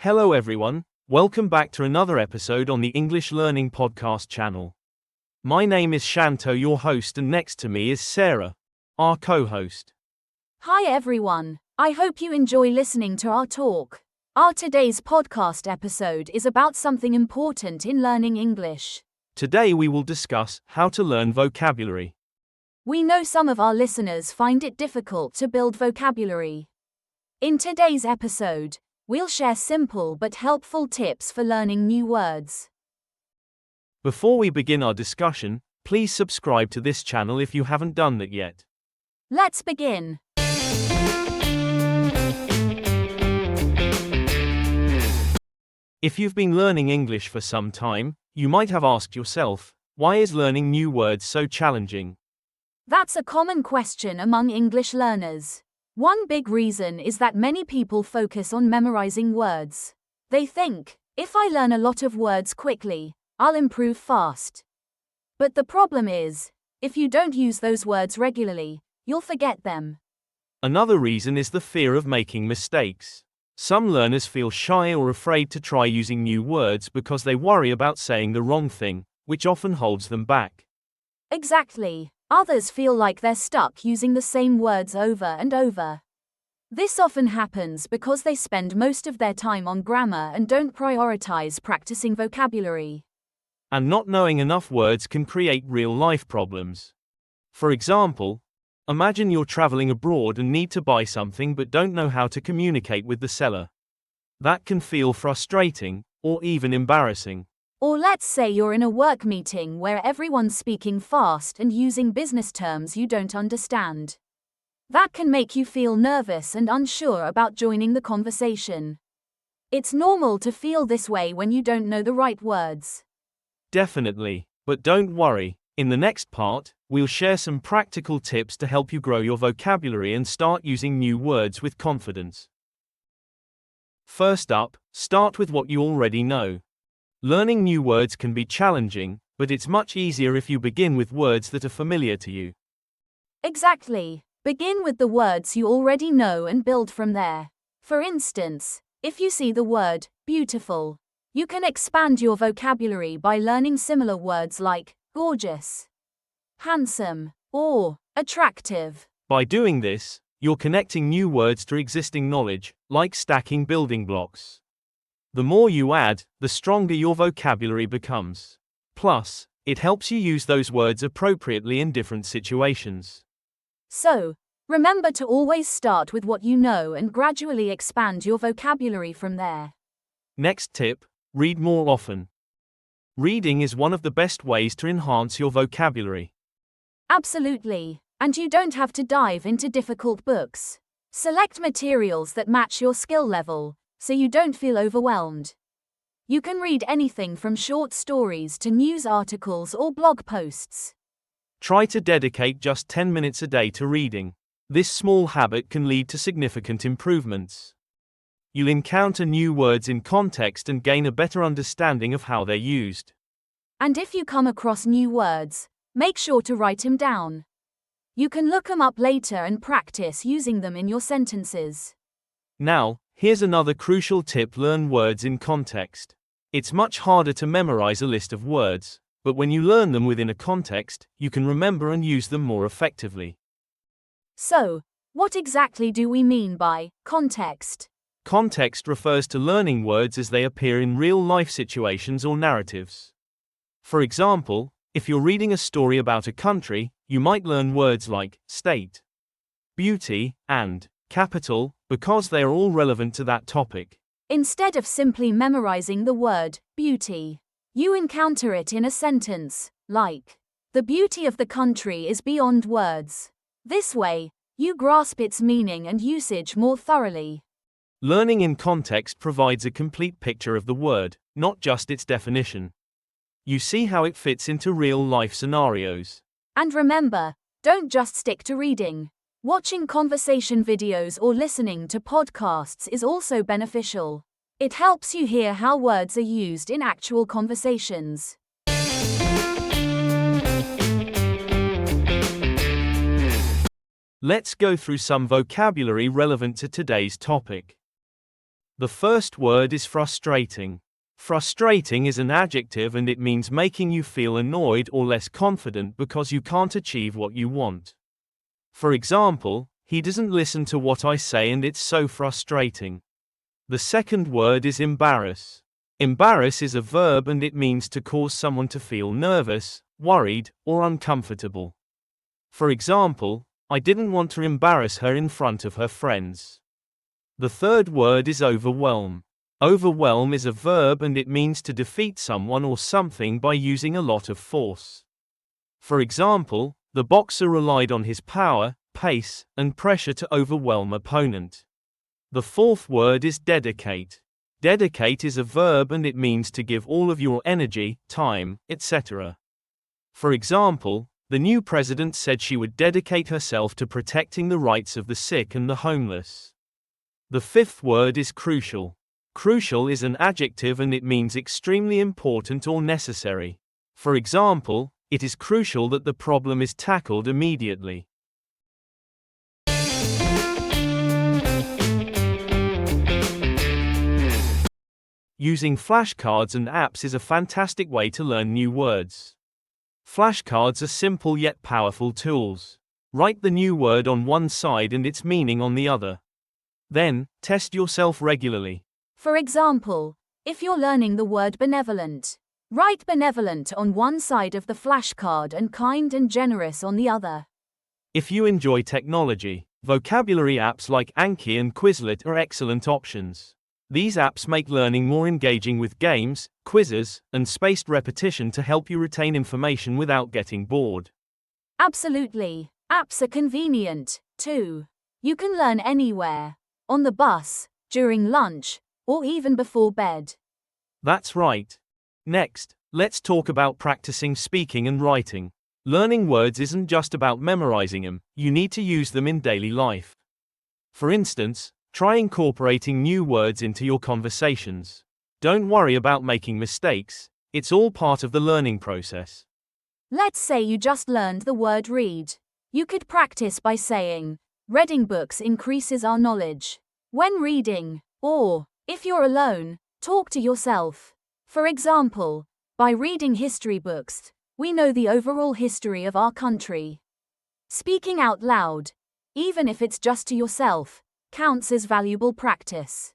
Hello everyone, welcome back to another episode on the English Learning Podcast channel. My name is Shanto, your host, and next to me is Sarah, our co-host. Hi everyone, I hope you enjoy listening to our talk. Our today's podcast episode is about something important in learning English. Today we will discuss how to learn vocabulary. We know some of our listeners find it difficult to build vocabulary. In today's episode, we'll share simple but helpful tips for learning new words. Before we begin our discussion, please subscribe to this channel if you haven't done that yet. Let's begin. If you've been learning English for some time, you might have asked yourself, why is learning new words so challenging? That's a common question among English learners. One big reason is that many people focus on memorizing words. They think, if I learn a lot of words quickly, I'll improve fast. But the problem is, if you don't use those words regularly, you'll forget them. Another reason is the fear of making mistakes. Some learners feel shy or afraid to try using new words because they worry about saying the wrong thing, which often holds them back. Exactly. Others feel like they're stuck using the same words over and over. This often happens because they spend most of their time on grammar and don't prioritize practicing vocabulary. And not knowing enough words can create real-life problems. For example, imagine you're traveling abroad and need to buy something but don't know how to communicate with the seller. That can feel frustrating, or even embarrassing. Or let's say you're in a work meeting where everyone's speaking fast and using business terms you don't understand. That can make you feel nervous and unsure about joining the conversation. It's normal to feel this way when you don't know the right words. Definitely, but don't worry. In the next part, we'll share some practical tips to help you grow your vocabulary and start using new words with confidence. First up, start with what you already know. Learning new words can be challenging, but it's much easier if you begin with words that are familiar to you. Exactly. Begin with the words you already know and build from there. For instance, if you see the word beautiful, you can expand your vocabulary by learning similar words like gorgeous, handsome, or attractive. By doing this, you're connecting new words to existing knowledge, like stacking building blocks. The more you add, the stronger your vocabulary becomes. Plus, it helps you use those words appropriately in different situations. So, remember to always start with what you know and gradually expand your vocabulary from there. Next tip, read more often. Reading is one of the best ways to enhance your vocabulary. Absolutely. And you don't have to dive into difficult books. Select materials that match your skill level, so you don't feel overwhelmed. You can read anything from short stories to news articles or blog posts. Try to dedicate just 10 minutes a day to reading. This small habit can lead to significant improvements. You'll encounter new words in context and gain a better understanding of how they're used. And if you come across new words, make sure to write them down. You can look them up later and practice using them in your sentences. Now, here's another crucial tip: learn words in context. It's much harder to memorize a list of words, but when you learn them within a context, you can remember and use them more effectively. So, what exactly do we mean by context? Context refers to learning words as they appear in real-life situations or narratives. For example, if you're reading a story about a country, you might learn words like state, beauty, and capital, because they are all relevant to that topic. Instead of simply memorizing the word beauty, you encounter it in a sentence, like, the beauty of the country is beyond words. This way, you grasp its meaning and usage more thoroughly. Learning in context provides a complete picture of the word, not just its definition. You see how it fits into real-life scenarios. And remember, don't just stick to reading. Watching conversation videos or listening to podcasts is also beneficial. It helps you hear how words are used in actual conversations. Let's go through some vocabulary relevant to today's topic. The first word is frustrating. Frustrating is an adjective and it means making you feel annoyed or less confident because you can't achieve what you want. For example, he doesn't listen to what I say and it's so frustrating. The second word is embarrass. Embarrass is a verb and it means to cause someone to feel nervous, worried, or uncomfortable. For example, I didn't want to embarrass her in front of her friends. The third word is overwhelm. Overwhelm is a verb and it means to defeat someone or something by using a lot of force. For example, the boxer relied on his power, pace, and pressure to overwhelm opponent. The fourth word is dedicate. Dedicate is a verb and it means to give all of your energy, time, etc. For example, the new president said she would dedicate herself to protecting the rights of the sick and the homeless. The fifth word is crucial. Crucial is an adjective and it means extremely important or necessary. For example, it is crucial that the problem is tackled immediately. Using flashcards and apps is a fantastic way to learn new words. Flashcards are simple yet powerful tools. Write the new word on one side and its meaning on the other. Then, test yourself regularly. For example, if you're learning the word benevolent, write benevolent on one side of the flashcard and kind and generous on the other. If you enjoy technology, vocabulary apps like Anki and Quizlet are excellent options. These apps make learning more engaging with games, quizzes, and spaced repetition to help you retain information without getting bored. Absolutely. Apps are convenient, too. You can learn anywhere, on the bus, during lunch, or even before bed. That's right. Next, let's talk about practicing speaking and writing. Learning words isn't just about memorizing them, you need to use them in daily life. For instance, try incorporating new words into your conversations. Don't worry about making mistakes, it's all part of the learning process. Let's say you just learned the word read. You could practice by saying, reading books increases our knowledge. When reading, or, if you're alone, talk to yourself. For example, by reading history books, we know the overall history of our country. Speaking out loud, even if it's just to yourself, counts as valuable practice.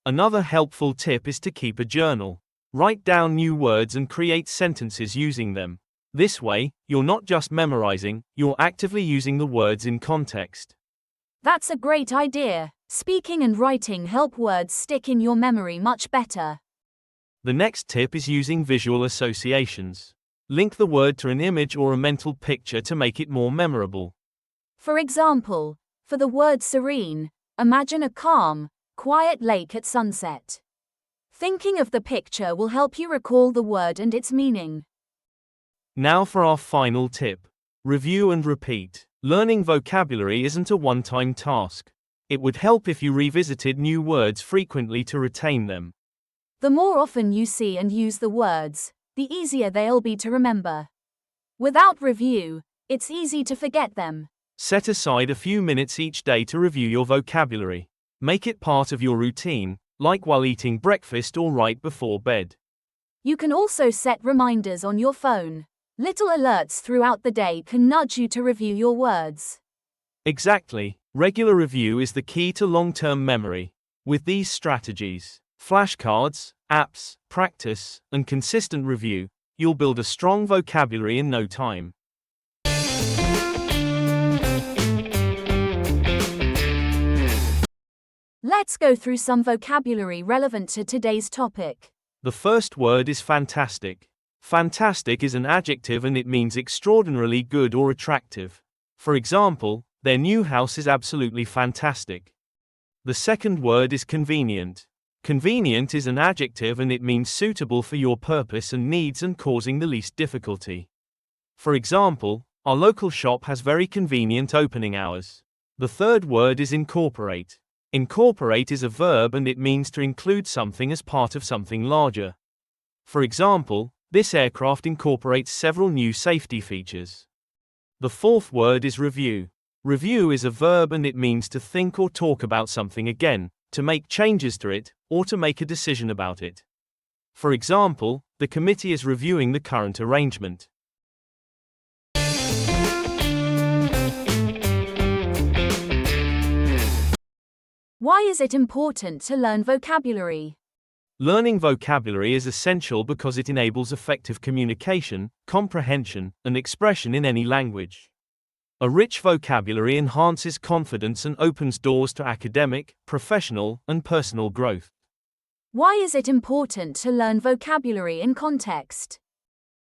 Another helpful tip is to keep a journal. Write down new words and create sentences using them. This way, you're not just memorizing, you're actively using the words in context. That's a great idea. Speaking and writing help words stick in your memory much better. The next tip is using visual associations. Link the word to an image or a mental picture to make it more memorable. For example, for the word serene, imagine a calm, quiet lake at sunset. Thinking of the picture will help you recall the word and its meaning. Now for our final tip. Review and repeat. Learning vocabulary isn't a one-time task. It would help if you revisited new words frequently to retain them. The more often you see and use the words, the easier they'll be to remember. Without review, it's easy to forget them. Set aside a few minutes each day to review your vocabulary. Make it part of your routine, like while eating breakfast or right before bed. You can also set reminders on your phone. Little alerts throughout the day can nudge you to review your words. Exactly. Regular review is the key to long-term memory. With these strategies, flashcards, apps, practice, and consistent review, you'll build a strong vocabulary in no time. Let's go through some vocabulary relevant to today's topic. The first word is fantastic. Fantastic is an adjective and it means extraordinarily good or attractive. For example, their new house is absolutely fantastic. The second word is convenient. Convenient is an adjective and it means suitable for your purpose and needs and causing the least difficulty. For example, our local shop has very convenient opening hours. The third word is incorporate. Incorporate is a verb and it means to include something as part of something larger. For example, this aircraft incorporates several new safety features. The fourth word is review. Review is a verb and it means to think or talk about something again, to make changes to it, or to make a decision about it. For example, the committee is reviewing the current arrangement. Why is it important to learn vocabulary? Learning vocabulary is essential because it enables effective communication, comprehension, and expression in any language. A rich vocabulary enhances confidence and opens doors to academic, professional, and personal growth. Why is it important to learn vocabulary in context?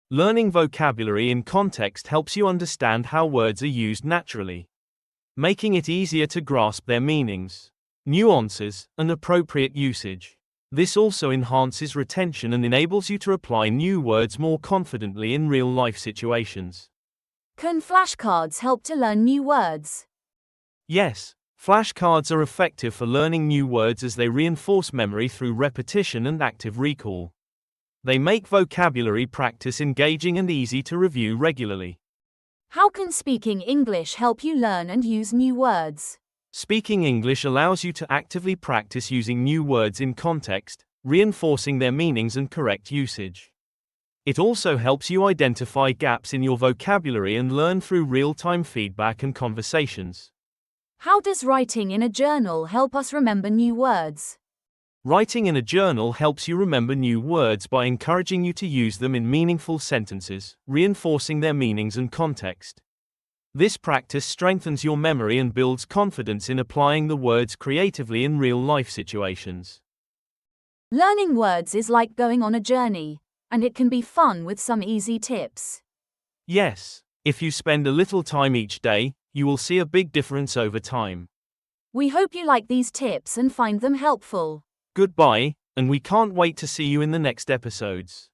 Learning vocabulary in context helps you understand how words are used naturally, making it easier to grasp their meanings, nuances, and appropriate usage. This also enhances retention and enables you to apply new words more confidently in real-life situations. Can flashcards help to learn new words? Yes, flashcards are effective for learning new words as they reinforce memory through repetition and active recall. They make vocabulary practice engaging and easy to review regularly. How can speaking English help you learn and use new words? Speaking English allows you to actively practice using new words in context, reinforcing their meanings and correct usage. It also helps you identify gaps in your vocabulary and learn through real-time feedback and conversations. How does writing in a journal help us remember new words? Writing in a journal helps you remember new words by encouraging you to use them in meaningful sentences, reinforcing their meanings and context. This practice strengthens your memory and builds confidence in applying the words creatively in real-life situations. Learning words is like going on a journey, and it can be fun with some easy tips. Yes, if you spend a little time each day, you will see a big difference over time. We hope you like these tips and find them helpful. Goodbye, and we can't wait to see you in the next episodes.